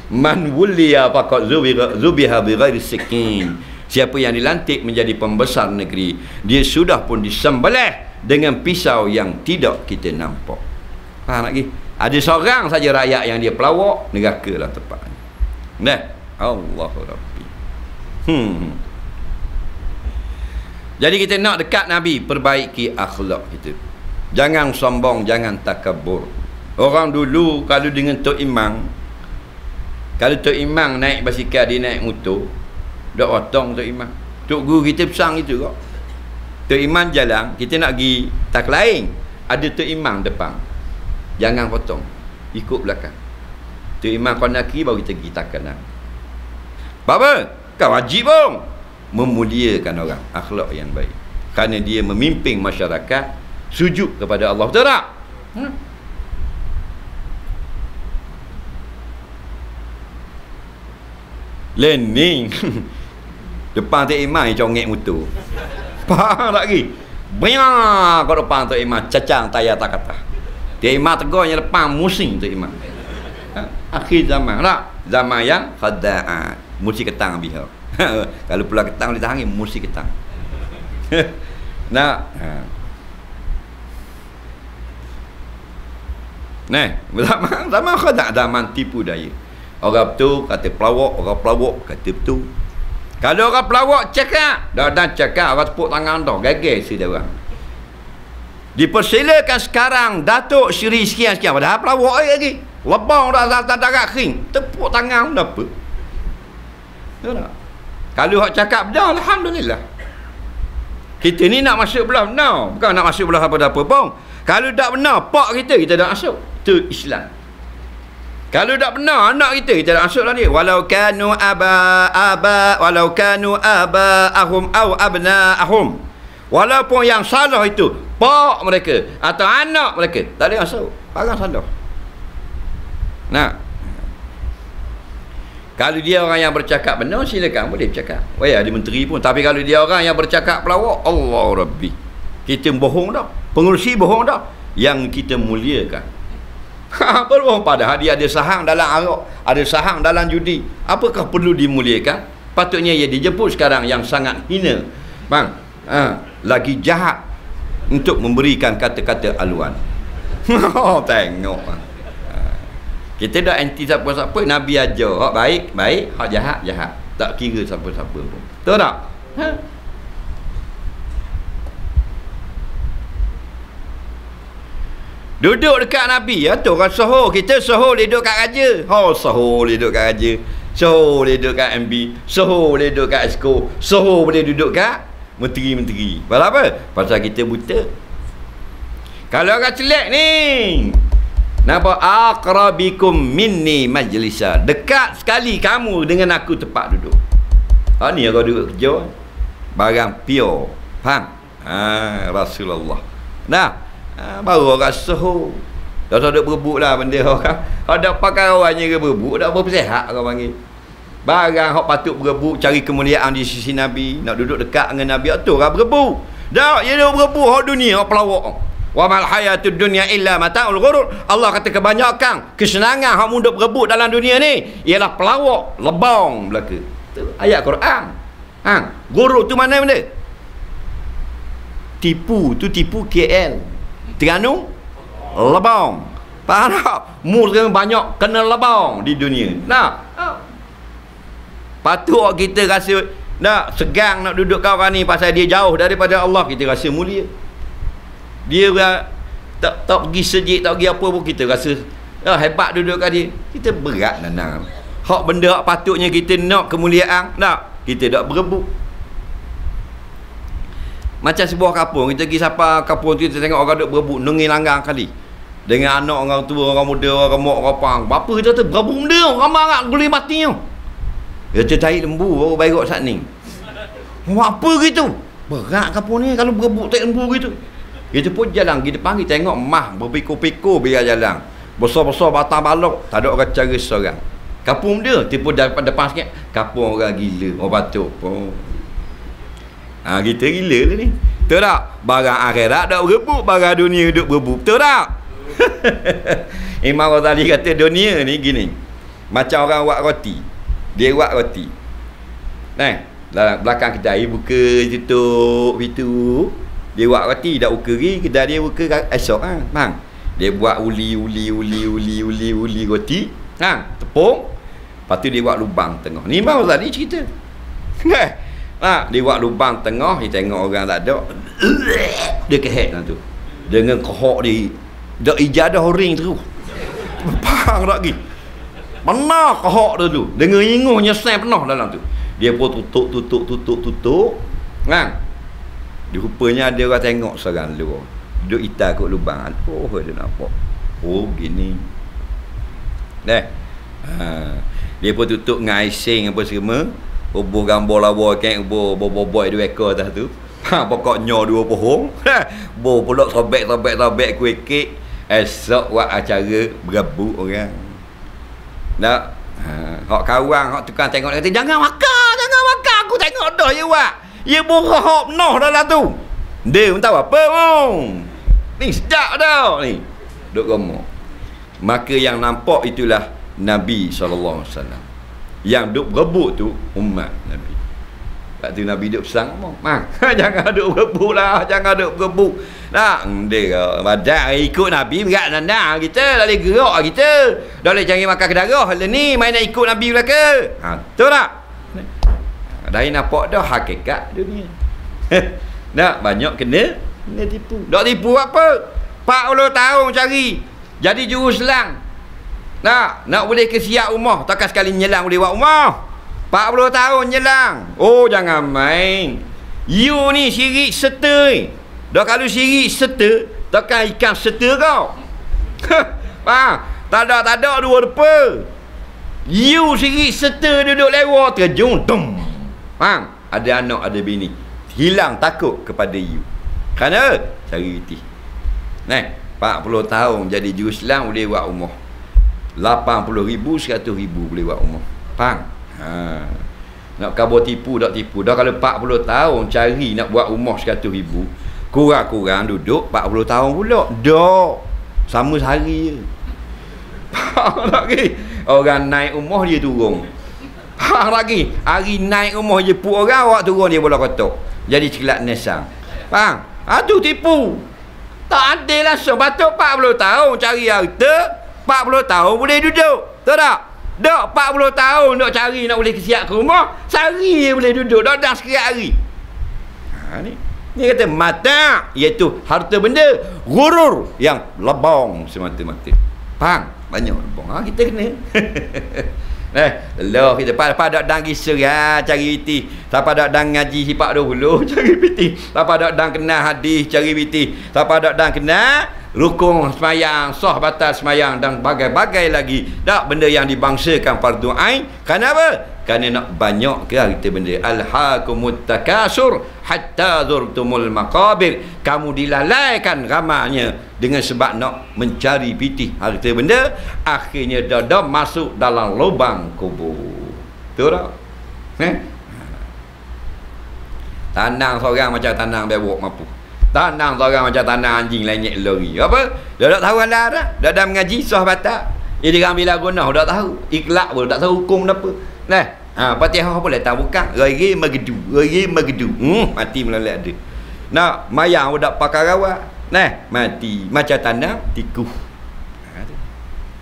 man wuliya faqad zubiha bi ghairi sikin. Siapa yang dilantik menjadi pembesar negeri, dia sudah pun disembelih dengan pisau yang tidak kita nampak. Faham lagi? Ada seorang saja rakyat yang dia pelawak, neraka lah tepatnya. Nah, Allahu Rabbi. Jadi kita nak dekat Nabi, perbaiki akhlak kita. Jangan sombong, jangan takabur. Orang dulu kalau dengan Tok Imam, Kalau Tok Imam naik basikal, dia naik motor, dak otong Tok Imam. Tok guru kita pesang itu kok. Tok Imam jalan, kita nak pergi tak lain, ada Tok Imam depan. Jangan potong, ikut belakang. Tok Imam kau nak kiri, baru kita pergi tak kanan. Apa? Kau wajib bang memuliakan orang, akhlak yang baik. Kerana dia memimpin masyarakat sujud kepada Allah. Betul tak? Learning depan Tok Imam congek motor. Faham tak lagi? Banyak kat depan Tok Imam cacang tayar tak kata. Tok Imam tegurnya depan musim Tok Imam. Akhir zaman tak? Zaman yang khada'at. Musi ketang habis. Kalau pula ketang boleh tahan, musi ketang. Nah. Nah, zaman khadak, zaman tipu daya. Orang betul kata pelawak, orang pelawak kata betul. Kalau orang pelawak cakap, dah cakap orang tepuk tangan dah, gagal si dia orang. Dipersilakan sekarang Datuk Seri sekian-sekian, padahal pelawak lagi. Lebang dah darat kering, tepuk tangan dah apa. Tahu tak? Kalau hak cakap benar, alhamdulillah. Kita ni nak masuk belah benar, bukan nak masuk belah apa-apa pun. Kalau tak benar pak kita tak masuk. Itu Islam. Kalau tak benar anak kita tak masuk lah dia. Walau kanu aba'ahum aw abna'ahum. Walaupun yang salah itu pak mereka atau anak mereka, tak boleh masuk. Parang salah. Nah, kalau dia orang yang bercakap benar, silakan boleh bercakap. Wah, dia menteri pun. Tapi kalau dia orang yang bercakap pelawak, Allah Rabbi, kita bohong dah. Pengurusi bohong dah. Yang kita muliakan. Apa bohong? Padahal dia ada saham dalam arak, ada saham dalam judi. Apakah perlu dimuliakan? Patutnya ia dijemput sekarang yang sangat hina. Bang, lagi jahat untuk memberikan kata-kata aluan. Tengok. Kita dah anti siapa-siapa. Nabi ajar hak baik, baik, hak jahat, jahat. Tak kira siapa-siapa pun. Tahu tak? Duduk dekat Nabi, ya tu orang sahur. Kita sahur duduk kat raja. Sahur duduk kat raja. Sahur duduk kat MB. Sahur duduk kat Esko. Sahur boleh duduk kat menteri-menteri. Pasal apa? Pasal kita buta. Kalau orang celak ni, nampak aqrabikum minni majlisa, dekat sekali kamu dengan aku tempat duduk. Ni kau duduk kerja barang pure. Faham? Rasulullah. Nah, baru orang sahur. Dah tak ada berebut lah benda orang. Ada pakai orangnya ke berebut, dah bersehat orang panggil. Barang hak patut berebut, cari kemuliaan di sisi Nabi, nak duduk dekat dengan Nabi, tu orang berebut. Dah, dia duduk berebut hak dunia, hak pelawak. Wa mal hayatud dunya illa mata'ul ghurur. Allah kata kebanyakan kesenangan hak mundur berebut dalam dunia ni ialah pelawak, lebang belaka. Tu ayat Quran. Gurur tu mana benda? Tipu tu, tipu KL. Terengganu lebang. Faham tak? Mu sekarang banyak kena lebang di dunia. Nah, patut kita rasa nak segang nak duduk kawan ni pasal dia jauh daripada Allah, kita rasa mulia. Dia tak pergi sejik, tak pergi apa pun kita rasa hebat duduk kat dia. Kita berat nanam. Hak benda hak patutnya kita nak kemuliaan, tak, kita tak berebut. Macam sebuah kampung, kita pergi siapa kampung tu, kita tengok orang duduk berebut nengin langgang kali dengan anak orang tua, orang muda, orang remuk, orang pang. Bapa kita tu berebut benda, orang marah guli mati tu. Dia cari lembu baru baik saat ni. Apa gitu? Berat kampung ni kalau berebut tak lembu gitu. Kita pun jalan pergi depan, kita tengok mah berpikul-pikul biar jalan. Besar-besar batang balok, tak ada orang cari seorang. Kampung dia, tipu depan sikit, kampung orang gila, orang batuk. Kita gila lah ni. Betul tak? Barang akhirat tak berebut, barang dunia duduk berebut. Betul tak? Imam Ghazali kata dunia ni gini. Macam orang buat roti. Dia buat roti. Dalam belakang kedai buka tutup pintu. Dia buat roti, dah buka lagi, kedai dia buka esok bang. Dia buat uli roti, tepung. Lepas tu dia buat lubang tengah. Ni Imam Ghazali cerita. Dia buat lubang tengah, dia tengok orang tak ada. Dia kehet lah tu. Dengan kohok dia dak ijadah ring terus. Pang tak lagi. Pernah kohok tu dengar inguhnya sen penuh dalam tu. Dia pun tutup kan. Dia rupanya ada orang tengok seorang luar duduk itar kat lubang. Oh dia nampak. Oh gini. Dia pun tutup dengan icing apa semua. Ubuh gambar lawa kan ubuh boy 2 ekor atas tu. Pokoknya 2 pohon. Bo pula sobek kuih kek. Esok buat acara berebut orang. Nak hak kawan hak tukang tengok kata jangan makan aku tengok dah ya wak. Ya borah noh dalam tu. Dia pun tahu apa pun. Ni sedap dah ni. Duk gemuk. Maka yang nampak itulah Nabi SAW. Yang duk berebut tu umat Nabi. Lepas tu Nabi duk pesan jangan duk berebut lah, jangan duk berebut. Nah, dia badak ikut Nabi berat nandang kita, dah boleh gerak kita. Dah boleh cari makan kedarah lah ni, main nak ikut Nabi belaka. Betul tak? Dah nampak dah hakikat dunia. Nak banyak kena tipu. Tak tipu apa? 40 tahun cari jadi juru selang. Nak boleh ke siap rumah, takkan sekali nyelang boleh buat rumah. 40 tahun nyelang. Oh jangan main. You ni sirik serta ni. Dah kalau sirik serta, takkan ikan serta kau. Tak ada dua rupa. You sirik serta duduk lewat terjun tum. Ada anak ada bini. Hilang takut kepada you. Kerana cari reti. 40 tahun jadi juru selang boleh buat rumah. 80,000, 100,000 boleh buat rumah. Faham? Nak kabur tipu tak tipu. Dah kalau 40 tahun cari nak buat rumah 100,000, kurang-kurang duduk 40 tahun pula. Dah sama sehari je. Faham lagi? Orang naik rumah dia turun. Faham lagi? Hari naik rumah je pun orang, awak turun dia bola kotak. Jadi celat nesang. Faham? Tu tipu. Tak adil lah. Sebab 40 tahun cari harta, 40 tahun boleh duduk. Tahu tak? Dak 40 tahun nak cari nak boleh kesiap ke rumah, sehari je boleh duduk. Dak dah sekian hari. Ni kata mata, iaitu harta benda gurur yang lebong semata-mata. Faham? Banyak lebong. Kita kena. Lelah kita pada dang kisah cari piti. Siapa dak dang ngaji sifat dahulu cari piti. Siapa dak dang kenal hadis cari piti. Siapa dak dang kenal rukun semayang, sah batal semayang dan bagai-bagai lagi. Tak benda yang dibangsakan fardu ain. Kenapa? Kerana nak banyak ke harta benda. Alhaakumut takasur hatta zurtumul maqabir. Kamu dilalaikan ramanya dengan sebab nak mencari pitih harta benda, akhirnya dah masuk dalam lubang kubur. Betul tak? Tanang seorang macam tanang bewok mampu. Tanang seorang macam tanang anjing lenyek lori. Apa? Dah tak tahu anda dah. Dah mengaji sah batal. Dia ambil gunah dah tahu. Ikhlak pun tak tahu hukum apa. Fatihah apa letak bukan. Raya magedu. Mati melalui ada. Nak mayang pun tak pakai rawat. Mati macam tanang tikuh.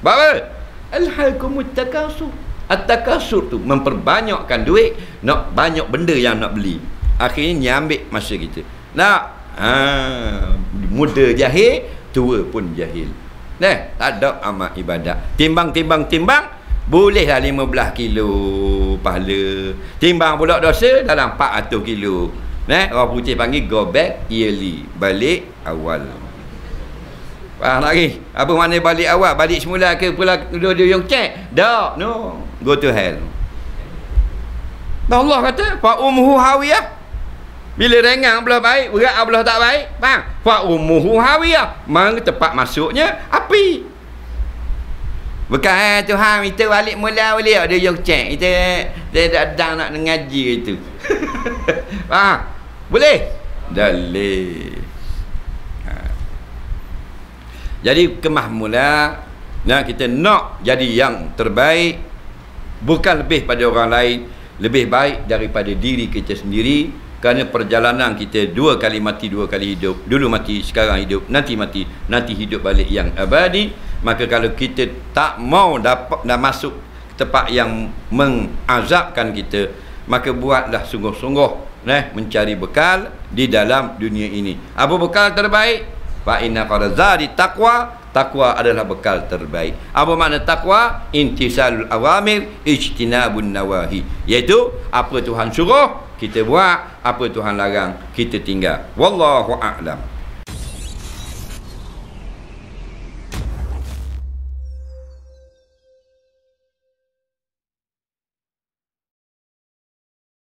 Apa? Alhaakumut takasur. At-takasur tu memperbanyakkan duit, nak banyak benda yang nak beli. Akhirnya ambil masa kita. Muda jahil, tua pun jahil. Tak ada amal ibadat. Timbang bolehlah 15 kilo pahala. Timbang pula dosa dalam 400 kilo. Orang putih panggil go back yearly, balik awal. Faham lagi? Apa makna balik awal? Balik semula ke pula dia yang cek? Tak, no. Go to hell. Allah kata fa umhu hawiyah. Bila rengang belah baik, berat belah tak baik, faham? Fa ummuhu hawiyah. Mang tempat masuknya api. Bukan Tuhan kita balik mula boleh dia yang cek. Kita datang nak ngaji itu. Faham? Boleh? Boleh. Jadi kemah mula kita nak jadi yang terbaik, bukan lebih pada orang lain, lebih baik daripada diri kita sendiri. Kerana perjalanan kita 2 kali mati 2 kali hidup. Dulu mati, sekarang hidup, nanti mati, nanti hidup balik yang abadi. Maka kalau kita tak mau dapat masuk tempat yang mengazabkan kita, maka buatlah sungguh-sungguh mencari bekal di dalam dunia ini. Apa bekal terbaik? Fa inna qarzadi taqwa, takwa adalah bekal terbaik. Apa makna takwa? Intisalul awamir, ijtinabun nawahi. Iaitu apa Tuhan suruh kita buat, apa Tuhan larang kita tinggal. Wallahu a'lam.